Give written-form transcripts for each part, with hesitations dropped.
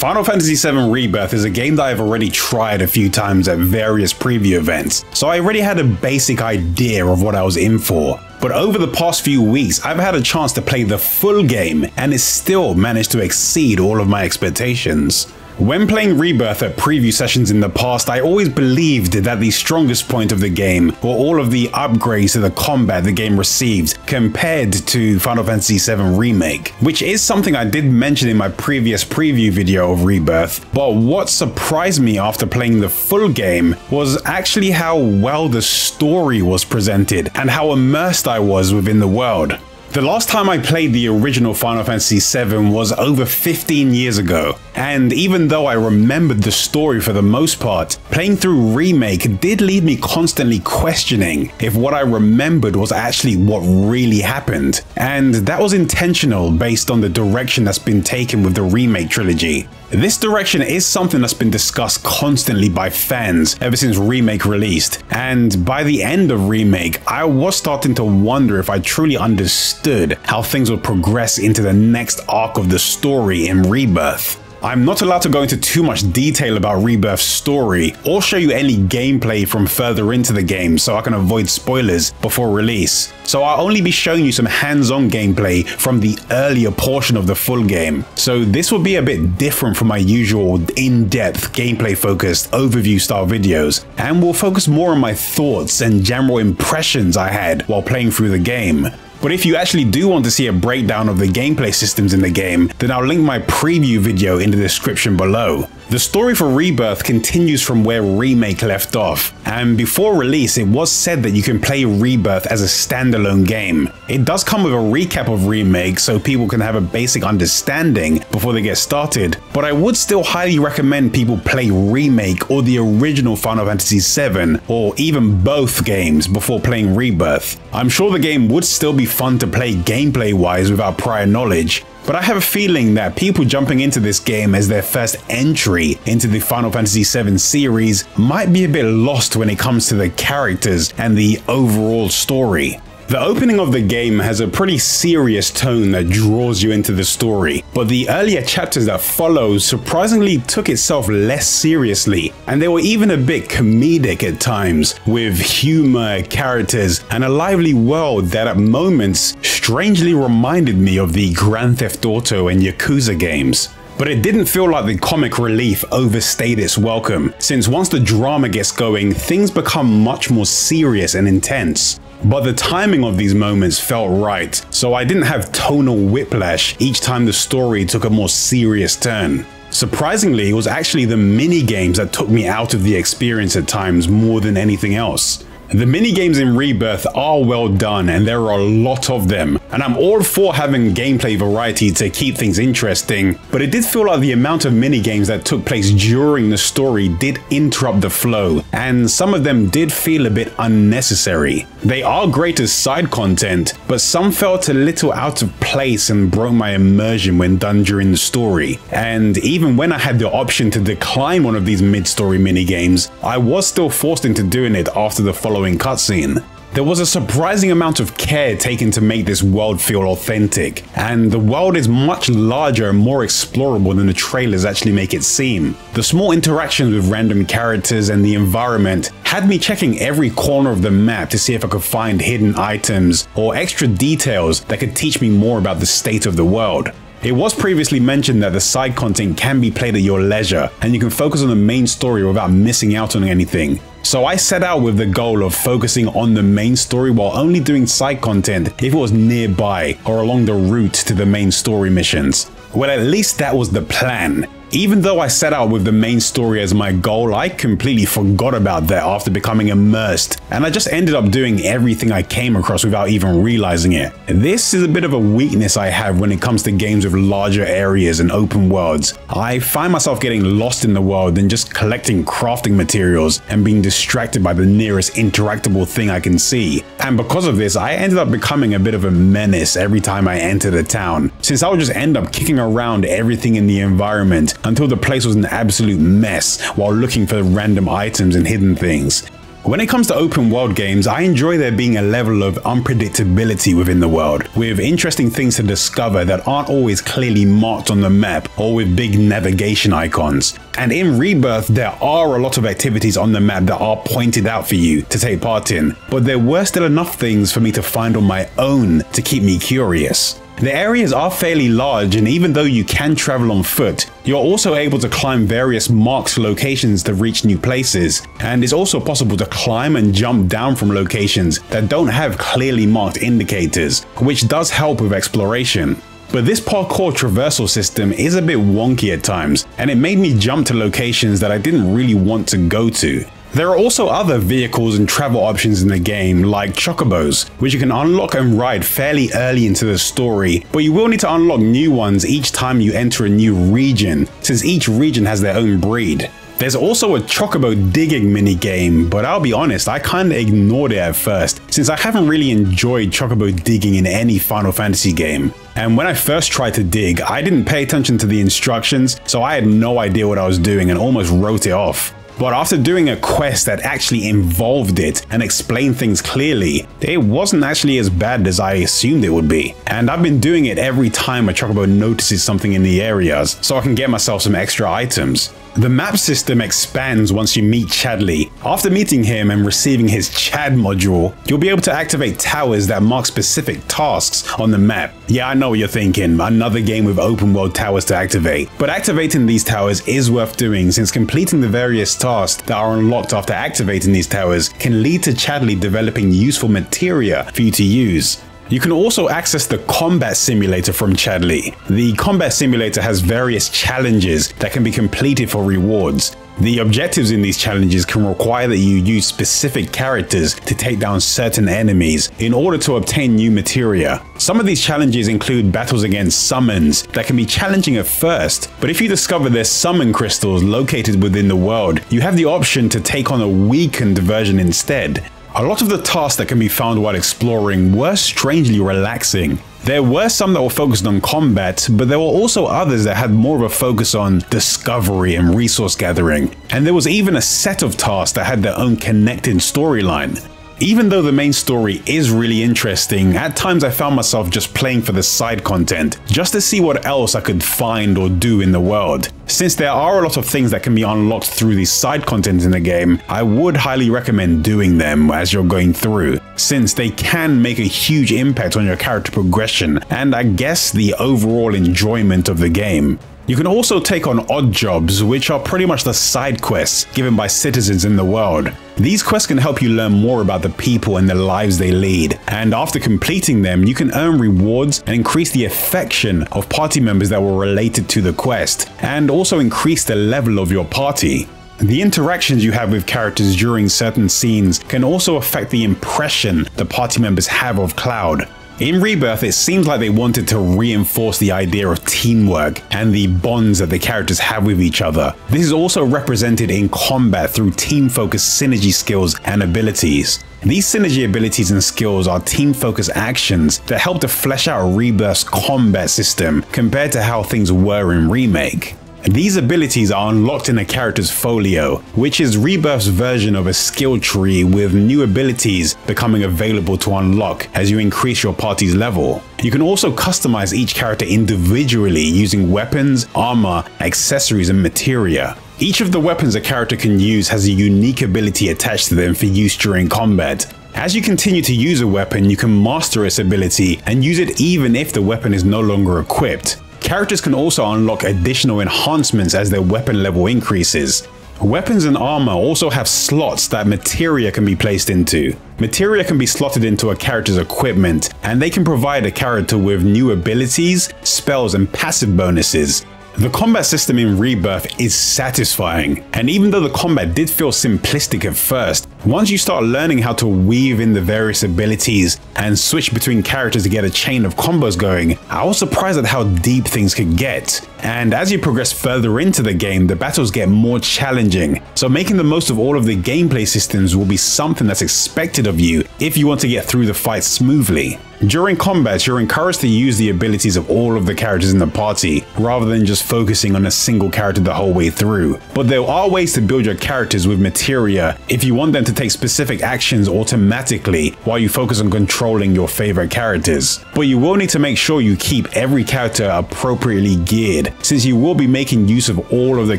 Final Fantasy VII Rebirth is a game that I've already tried a few times at various preview events, so I already had a basic idea of what I was in for. But over the past few weeks, I've had a chance to play the full game, and it still managed to exceed all of my expectations. When playing Rebirth at preview sessions in the past, I always believed that the strongest point of the game were all of the upgrades to the combat the game received compared to Final Fantasy VII Remake, which is something I did mention in my previous preview video of Rebirth. But what surprised me after playing the full game was actually how well the story was presented and how immersed I was within the world. The last time I played the original Final Fantasy VII was over 15 years ago, and even though I remembered the story for the most part, playing through Remake did leave me constantly questioning if what I remembered was actually what really happened, and that was intentional based on the direction that's been taken with the Remake trilogy. This direction is something that's been discussed constantly by fans ever since Remake released, and by the end of Remake, I was starting to wonder if I truly understood how things would progress into the next arc of the story in Rebirth. I'm not allowed to go into too much detail about Rebirth's story or show you any gameplay from further into the game so I can avoid spoilers before release. So I'll only be showing you some hands-on gameplay from the earlier portion of the full game. So this will be a bit different from my usual in-depth gameplay focused overview style videos, and will focus more on my thoughts and general impressions I had while playing through the game. But if you actually do want to see a breakdown of the gameplay systems in the game, then I'll link my preview video in the description below. The story for Rebirth continues from where Remake left off, and before release it was said that you can play Rebirth as a standalone game. It does come with a recap of Remake so people can have a basic understanding before they get started, but I would still highly recommend people play Remake or the original Final Fantasy VII, or even both games before playing Rebirth. I'm sure the game would still be fun to play gameplay wise without prior knowledge, but I have a feeling that people jumping into this game as their first entry into the Final Fantasy VII series might be a bit lost when it comes to the characters and the overall story. The opening of the game has a pretty serious tone that draws you into the story, but the earlier chapters that follow surprisingly took itself less seriously, and they were even a bit comedic at times, with humor, characters, and a lively world that at moments strangely reminded me of the Grand Theft Auto and Yakuza games. But it didn't feel like the comic relief overstayed its welcome, since once the drama gets going, things become much more serious and intense. But the timing of these moments felt right, so I didn't have tonal whiplash each time the story took a more serious turn. Surprisingly, it was actually the mini-games that took me out of the experience at times more than anything else. The minigames in Rebirth are well done, and there are a lot of them, and I'm all for having gameplay variety to keep things interesting, but it did feel like the amount of minigames that took place during the story did interrupt the flow, and some of them did feel a bit unnecessary. They are great as side content, but some felt a little out of place and broke my immersion when done during the story, and even when I had the option to decline one of these mid-story minigames, I was still forced into doing it after the following cutscene. There was a surprising amount of care taken to make this world feel authentic, and the world is much larger and more explorable than the trailers actually make it seem. The small interactions with random characters and the environment had me checking every corner of the map to see if I could find hidden items or extra details that could teach me more about the state of the world. It was previously mentioned that the side content can be played at your leisure, and you can focus on the main story without missing out on anything. So I set out with the goal of focusing on the main story while only doing side content if it was nearby or along the route to the main story missions. Well, at least that was the plan. Even though I set out with the main story as my goal, I completely forgot about that after becoming immersed, and I just ended up doing everything I came across without even realizing it. This is a bit of a weakness I have when it comes to games with larger areas and open worlds. I find myself getting lost in the world and just collecting crafting materials and being distracted by the nearest interactable thing I can see. And because of this, I ended up becoming a bit of a menace every time I entered a town, since I would just end up kicking around everything in the environment until the place was an absolute mess while looking for random items and hidden things. When it comes to open world games, I enjoy there being a level of unpredictability within the world, with interesting things to discover that aren't always clearly marked on the map or with big navigation icons. And in Rebirth, there are a lot of activities on the map that are pointed out for you to take part in, but there were still enough things for me to find on my own to keep me curious. The areas are fairly large, and even though you can travel on foot, you're also able to climb various marked locations to reach new places, and it's also possible to climb and jump down from locations that don't have clearly marked indicators, which does help with exploration. But this parkour traversal system is a bit wonky at times, and it made me jump to locations that I didn't really want to go to. There are also other vehicles and travel options in the game, like chocobos, which you can unlock and ride fairly early into the story, but you will need to unlock new ones each time you enter a new region, since each region has their own breed. There's also a chocobo digging minigame, but I'll be honest, I kinda ignored it at first, since I haven't really enjoyed chocobo digging in any Final Fantasy game. And when I first tried to dig, I didn't pay attention to the instructions, so I had no idea what I was doing and almost wrote it off. But after doing a quest that actually involved it and explained things clearly, it wasn't actually as bad as I assumed it would be. And I've been doing it every time a chocobo notices something in the areas, so I can get myself some extra items. The map system expands once you meet Chadley. After meeting him and receiving his Chad module, you'll be able to activate towers that mark specific tasks on the map. Yeah, I know what you're thinking, another game with open world towers to activate. But activating these towers is worth doing, since completing the various tasks that are unlocked after activating these towers can lead to Chadley developing useful materia for you to use. You can also access the combat simulator from Chadley. The combat simulator has various challenges that can be completed for rewards. The objectives in these challenges can require that you use specific characters to take down certain enemies in order to obtain new materia. Some of these challenges include battles against summons that can be challenging at first, but if you discover there's summon crystals located within the world, you have the option to take on a weakened version instead. A lot of the tasks that can be found while exploring were strangely relaxing. There were some that were focused on combat, but there were also others that had more of a focus on discovery and resource gathering. And there was even a set of tasks that had their own connected storyline. Even though the main story is really interesting, at times I found myself just playing for the side content, just to see what else I could find or do in the world. Since there are a lot of things that can be unlocked through the side content in the game, I would highly recommend doing them as you're going through, since they can make a huge impact on your character progression and I guess the overall enjoyment of the game. You can also take on odd jobs, which are pretty much the side quests given by citizens in the world. These quests can help you learn more about the people and the lives they lead, and after completing them, you can earn rewards and increase the affection of party members that were related to the quest, and also increase the level of your party. The interactions you have with characters during certain scenes can also affect the impression the party members have of Cloud. In Rebirth, it seems like they wanted to reinforce the idea of teamwork and the bonds that the characters have with each other. This is also represented in combat through team-focused synergy skills and abilities. These synergy abilities and skills are team-focused actions that help to flesh out Rebirth's combat system compared to how things were in Remake. These abilities are unlocked in a character's folio, which is Rebirth's version of a skill tree with new abilities becoming available to unlock as you increase your party's level. You can also customize each character individually using weapons, armor, accessories, and materia. Each of the weapons a character can use has a unique ability attached to them for use during combat. As you continue to use a weapon, you can master its ability and use it even if the weapon is no longer equipped. Characters can also unlock additional enhancements as their weapon level increases. Weapons and armor also have slots that materia can be placed into. Materia can be slotted into a character's equipment, and they can provide a character with new abilities, spells, and passive bonuses. The combat system in Rebirth is satisfying, and even though the combat did feel simplistic at first, once you start learning how to weave in the various abilities and switch between characters to get a chain of combos going, I was surprised at how deep things could get. And as you progress further into the game, the battles get more challenging, so making the most of all of the gameplay systems will be something that's expected of you if you want to get through the fight smoothly. During combat, you're encouraged to use the abilities of all of the characters in the party, rather than just focusing on a single character the whole way through. But there are ways to build your characters with materia if you want them to take specific actions automatically while you focus on controlling your favorite characters. But you will need to make sure you keep every character appropriately geared, since you will be making use of all of the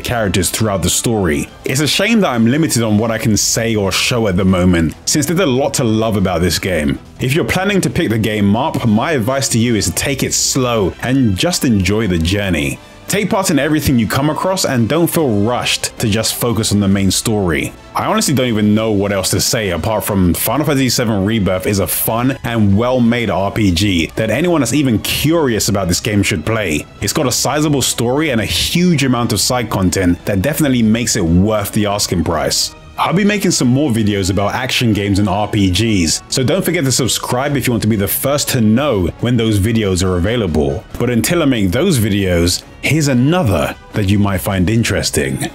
characters throughout the story. It's a shame that I'm limited on what I can say or show at the moment, since there's a lot to love about this game. If you're planning to pick the game up, my advice to you is to take it slow and just enjoy the journey. Take part in everything you come across and don't feel rushed to just focus on the main story. I honestly don't even know what else to say apart from Final Fantasy VII Rebirth is a fun and well-made RPG that anyone that's even curious about this game should play. It's got a sizable story and a huge amount of side content that definitely makes it worth the asking price. I'll be making some more videos about action games and RPGs, so don't forget to subscribe if you want to be the first to know when those videos are available. But until I make those videos, here's another that you might find interesting.